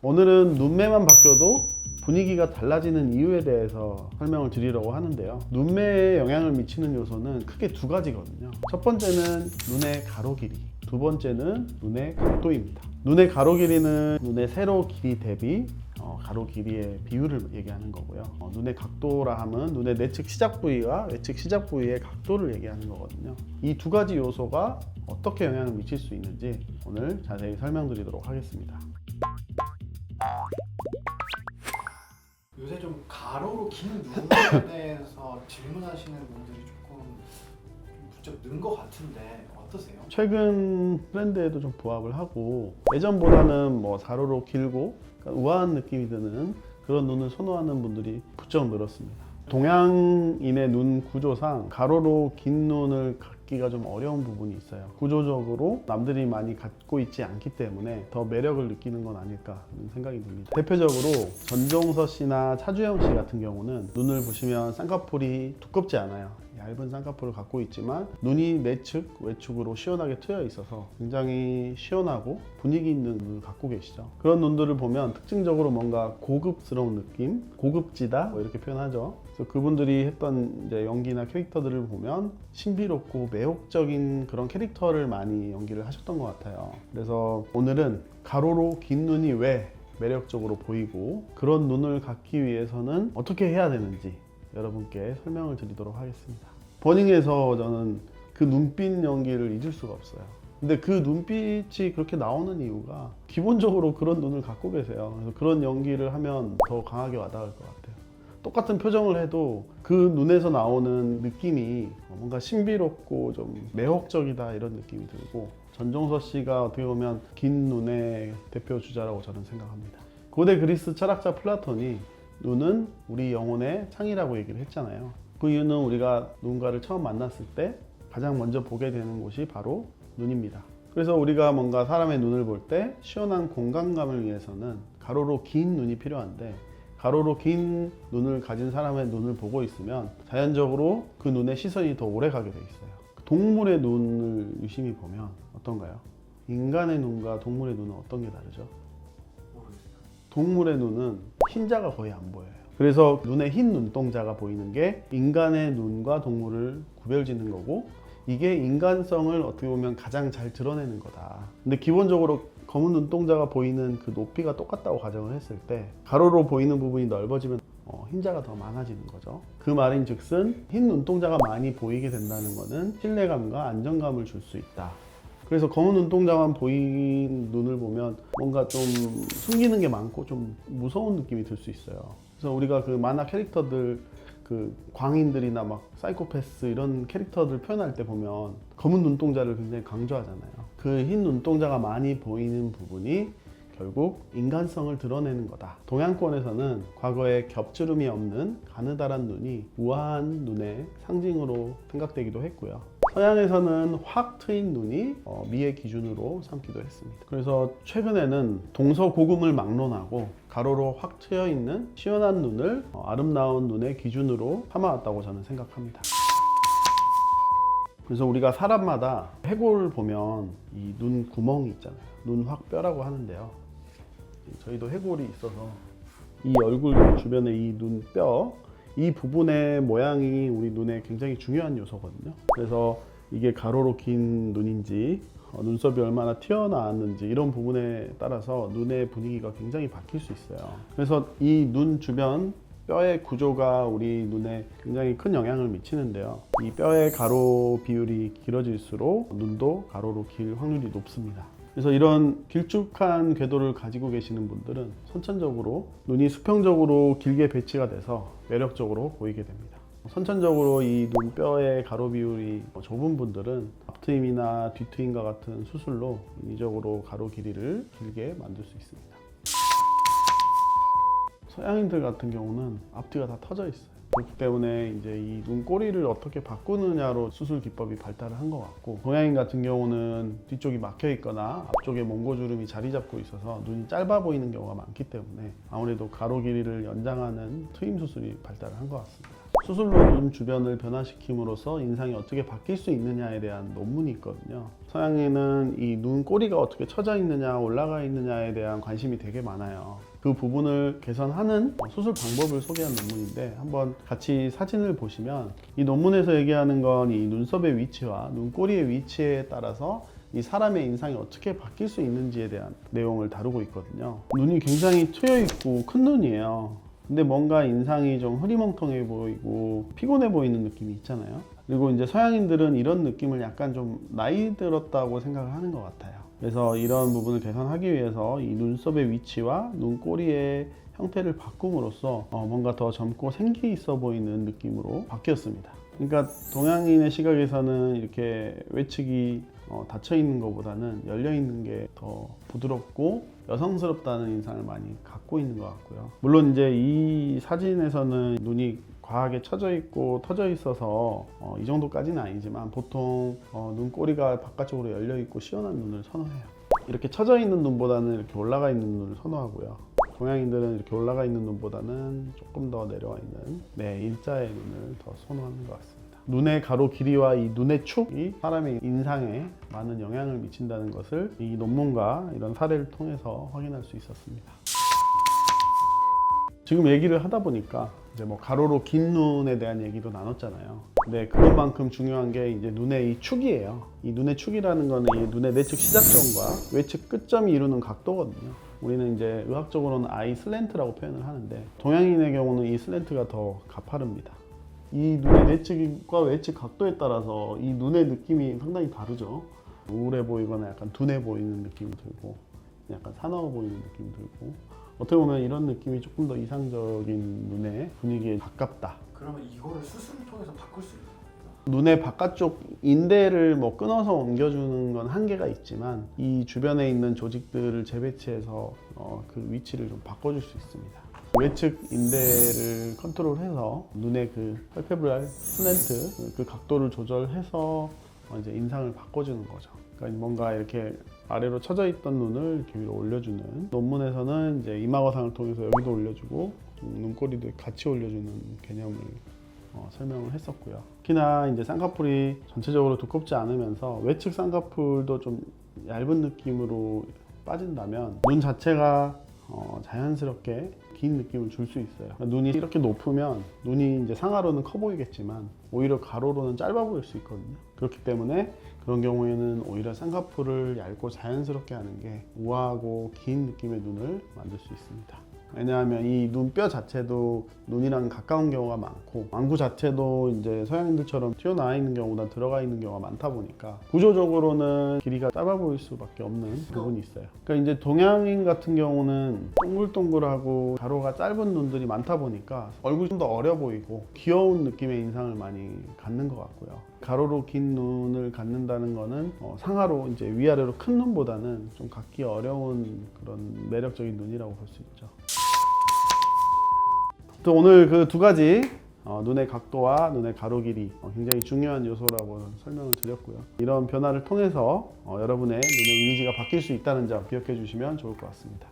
오늘은 눈매만 바뀌어도 분위기가 달라지는 이유에 대해서 설명을 드리려고 하는데요. 눈매에 영향을 미치는 요소는 크게 두 가지거든요. 첫 번째는 눈의 가로 길이, 두 번째는 눈의 각도입니다. 눈의 가로 길이는 눈의 세로 길이 대비 가로 길이의 비율을 얘기하는 거고요. 눈의 각도라 하면 눈의 내측 시작 부위와 외측 시작 부위의 각도를 얘기하는 거거든요. 이 두 가지 요소가 어떻게 영향을 미칠 수 있는지 오늘 자세히 설명드리도록 하겠습니다. 요새 좀 가로로 긴 눈에 대해서 질문하시는 분들이 조금 부쩍 는 것 같은데 어떠세요? 최근 트렌드에도 좀 부합을 하고 예전보다는 가로로 길고 우아한 느낌이 드는 그런 눈을 선호하는 분들이 부쩍 늘었습니다. 동양인의 눈 구조상 가로로 긴 눈을 갖기가 좀 어려운 부분이 있어요. 구조적으로 남들이 많이 갖고 있지 않기 때문에 더 매력을 느끼는 건 아닐까 하는 생각이 듭니다. 대표적으로 전종서 씨나 차주영 씨 같은 경우는 눈을 보시면 쌍꺼풀이 두껍지 않아요. 얇은 쌍꺼풀을 갖고 있지만 눈이 내측, 외측으로 시원하게 트여 있어서 굉장히 시원하고 분위기 있는 눈을 갖고 계시죠. 그런 눈들을 보면 특징적으로 뭔가 고급스러운 느낌, 고급지다 이렇게 표현하죠. 그래서 그분들이 했던 이제 연기나 캐릭터들을 보면 신비롭고 매혹적인 그런 캐릭터를 많이 연기를 하셨던 것 같아요. 그래서 오늘은 가로로 긴 눈이 왜 매력적으로 보이고 그런 눈을 갖기 위해서는 어떻게 해야 되는지 여러분께 설명을 드리도록 하겠습니다. 버닝에서 저는 그 눈빛 연기를 잊을 수가 없어요. 근데 그 눈빛이 그렇게 나오는 이유가 기본적으로 그런 눈을 갖고 계세요. 그래서 그런 연기를 하면 더 강하게 와닿을 것 같아요. 똑같은 표정을 해도 그 눈에서 나오는 느낌이 뭔가 신비롭고 좀 매혹적이다 이런 느낌이 들고, 전종서 씨가 어떻게 보면 긴 눈의 대표 주자라고 저는 생각합니다. 고대 그리스 철학자 플라톤이 눈은 우리 영혼의 창이라고 얘기를 했잖아요. 그 이유는 우리가 누군가를 처음 만났을 때 가장 먼저 보게 되는 곳이 바로 눈입니다. 그래서 우리가 뭔가 사람의 눈을 볼 때 시원한 공간감을 위해서는 가로로 긴 눈이 필요한데, 가로로 긴 눈을 가진 사람의 눈을 보고 있으면 자연적으로 그 눈의 시선이 더 오래 가게 돼 있어요. 동물의 눈을 유심히 보면 어떤가요? 인간의 눈과 동물의 눈은 어떤 게 다르죠? 동물의 눈은 흰자가 거의 안 보여요. 그래서 눈에 흰 눈동자가 보이는 게 인간의 눈과 동물을 구별짓는 거고, 이게 인간성을 어떻게 보면 가장 잘 드러내는 거다. 근데 기본적으로 검은 눈동자가 보이는 그 높이가 똑같다고 가정을 했을 때 가로로 보이는 부분이 넓어지면 흰자가 더 많아지는 거죠. 그 말인 즉슨 흰 눈동자가 많이 보이게 된다는 거는 신뢰감과 안정감을 줄 수 있다. 그래서 검은 눈동자만 보이는 눈을 보면 뭔가 좀 숨기는 게 많고 좀 무서운 느낌이 들 수 있어요. 그래서 우리가 그 만화 캐릭터들, 그 광인들이나 막 사이코패스 이런 캐릭터들 표현할 때 보면 검은 눈동자를 굉장히 강조하잖아요. 그 흰 눈동자가 많이 보이는 부분이 결국 인간성을 드러내는 거다. 동양권에서는 과거에 겹주름이 없는 가느다란 눈이 우아한 눈의 상징으로 생각되기도 했고요. 서양에서는 확 트인 눈이 미의 기준으로 삼기도 했습니다. 그래서 최근에는 동서고금을 막론하고 가로로 확 트여 있는 시원한 눈을 아름다운 눈의 기준으로 삼아왔다고 저는 생각합니다. 그래서 우리가 사람마다 해골을 보면 이 눈 구멍이 있잖아요. 눈확뼈라고 하는데요. 저희도 해골이 있어서 이 얼굴 주변에 이 눈뼈, 이 부분의 모양이 우리 눈에 굉장히 중요한 요소거든요. 그래서 이게 가로로 긴 눈인지 눈썹이 얼마나 튀어나왔는지 이런 부분에 따라서 눈의 분위기가 굉장히 바뀔 수 있어요. 그래서 이 눈 주변 뼈의 구조가 우리 눈에 굉장히 큰 영향을 미치는데요. 이 뼈의 가로 비율이 길어질수록 눈도 가로로 길 확률이 높습니다. 그래서 이런 길쭉한 궤도를 가지고 계시는 분들은 선천적으로 눈이 수평적으로 길게 배치가 돼서 매력적으로 보이게 됩니다. 선천적으로 이 눈뼈의 가로 비율이 좁은 분들은 앞트임이나 뒤트임과 같은 수술로 인위적으로 가로 길이를 길게 만들 수 있습니다. 서양인들 같은 경우는 앞뒤가 다 터져 있어요. 그렇기 때문에 이제 이 눈꼬리를 어떻게 바꾸느냐로 수술 기법이 발달을 한 것 같고, 동양인 같은 경우는 뒤쪽이 막혀 있거나 앞쪽에 몽고주름이 자리 잡고 있어서 눈이 짧아 보이는 경우가 많기 때문에 아무래도 가로 길이를 연장하는 트임 수술이 발달을 한 것 같습니다. 수술로 눈 주변을 변화시킴으로써 인상이 어떻게 바뀔 수 있느냐에 대한 논문이 있거든요. 서양에는 이 눈 꼬리가 어떻게 처져 있느냐, 올라가 있느냐에 대한 관심이 되게 많아요. 그 부분을 개선하는 수술 방법을 소개한 논문인데 한번 같이 사진을 보시면 이 논문에서 얘기하는 건 이 눈썹의 위치와 눈꼬리의 위치에 따라서 이 사람의 인상이 어떻게 바뀔 수 있는지에 대한 내용을 다루고 있거든요. 눈이 굉장히 트여 있고 큰 눈이에요. 근데 뭔가 인상이 좀 흐리멍텅해 보이고 피곤해 보이는 느낌이 있잖아요. 그리고 이제 서양인들은 이런 느낌을 약간 좀 나이 들었다고 생각을 하는 것 같아요. 그래서 이런 부분을 개선하기 위해서 이 눈썹의 위치와 눈꼬리의 형태를 바꿈으로써 뭔가 더 젊고 생기 있어 보이는 느낌으로 바뀌었습니다. 그러니까 동양인의 시각에서는 이렇게 외측이 닫혀 있는 것보다는 열려 있는 게 더 부드럽고 여성스럽다는 인상을 많이 갖고 있는 것 같고요. 물론 이제 이 사진에서는 눈이 과하게 처져 있고 터져 있어서 이 정도까지는 아니지만 보통 눈꼬리가 바깥쪽으로 열려 있고 시원한 눈을 선호해요. 이렇게 처져 있는 눈보다는 이렇게 올라가 있는 눈을 선호하고요. 동양인들은 이렇게 올라가 있는 눈보다는 조금 더 내려와 있는 일자의 눈을 더 선호하는 것 같습니다. 눈의 가로 길이와 이 눈의 축이 사람의 인상에 많은 영향을 미친다는 것을 이 논문과 이런 사례를 통해서 확인할 수 있었습니다. 지금 얘기를 하다 보니까 이제 뭐 가로로 긴 눈에 대한 얘기도 나눴잖아요. 근데 그것만큼 중요한 게 이제 눈의 이 축이에요. 이 눈의 축이라는 거는 이 눈의 내측 시작점과 외측 끝점이 이루는 각도거든요. 우리는 이제 의학적으로는 아이 슬랜트라고 표현을 하는데 동양인의 경우는 이 슬랜트가 더 가파릅니다. 이 눈의 내측과 외측 각도에 따라서 이 눈의 느낌이 상당히 다르죠. 우울해 보이거나 약간 둔해 보이는 느낌이 들고 약간 사나워 보이는 느낌이 들고 어떻게 보면 이런 느낌이 조금 더 이상적인 눈의 분위기에 가깝다. 그러면 이거를 수술을 통해서 바꿀 수 있나요? 눈의 바깥쪽 인대를 뭐 끊어서 옮겨주는 건 한계가 있지만 이 주변에 있는 조직들을 재배치해서 그 위치를 좀 바꿔줄 수 있습니다. 외측 인대를 컨트롤해서 눈의 그 팔페브랄 슬랜트 그 각도를 조절해서 이제 인상을 바꿔주는 거죠. 그러니까 뭔가 이렇게 아래로 처져 있던 눈을 이렇게 위로 올려주는 논문에서는 이제 이마거상을 통해서 여기도 올려주고 눈꼬리도 같이 올려주는 개념을 설명을 했었고요. 특히나 이제 쌍꺼풀이 전체적으로 두껍지 않으면서 외측 쌍꺼풀도 좀 얇은 느낌으로 빠진다면 눈 자체가 자연스럽게 긴 느낌을 줄 수 있어요. 그러니까 눈이 이렇게 높으면 눈이 이제 상하로는 커 보이겠지만 오히려 가로로는 짧아 보일 수 있거든요. 그렇기 때문에 그런 경우에는 오히려 쌍꺼풀을 얇고 자연스럽게 하는 게 우아하고 긴 느낌의 눈을 만들 수 있습니다. 왜냐하면 이 눈뼈 자체도 눈이랑 가까운 경우가 많고 완구 자체도 이제 서양인들처럼 튀어나와 있는 경우보다 들어가 있는 경우가 많다 보니까 구조적으로는 길이가 짧아 보일 수밖에 없는 부분이 있어요. 그러니까 이제 동양인 같은 경우는 동글동글하고 가로가 짧은 눈들이 많다 보니까 얼굴이 좀 더 어려 보이고 귀여운 느낌의 인상을 많이 갖는 것 같고요. 가로로 긴 눈을 갖는다는 거는 상하로 이제 위아래로 큰 눈보다는 좀 갖기 어려운 그런 매력적인 눈이라고 볼 수 있죠. 또 오늘 그 두 가지 눈의 각도와 눈의 가로 길이 굉장히 중요한 요소라고 설명을 드렸고요. 이런 변화를 통해서 여러분의 눈의 이미지가 바뀔 수 있다는 점 기억해 주시면 좋을 것 같습니다.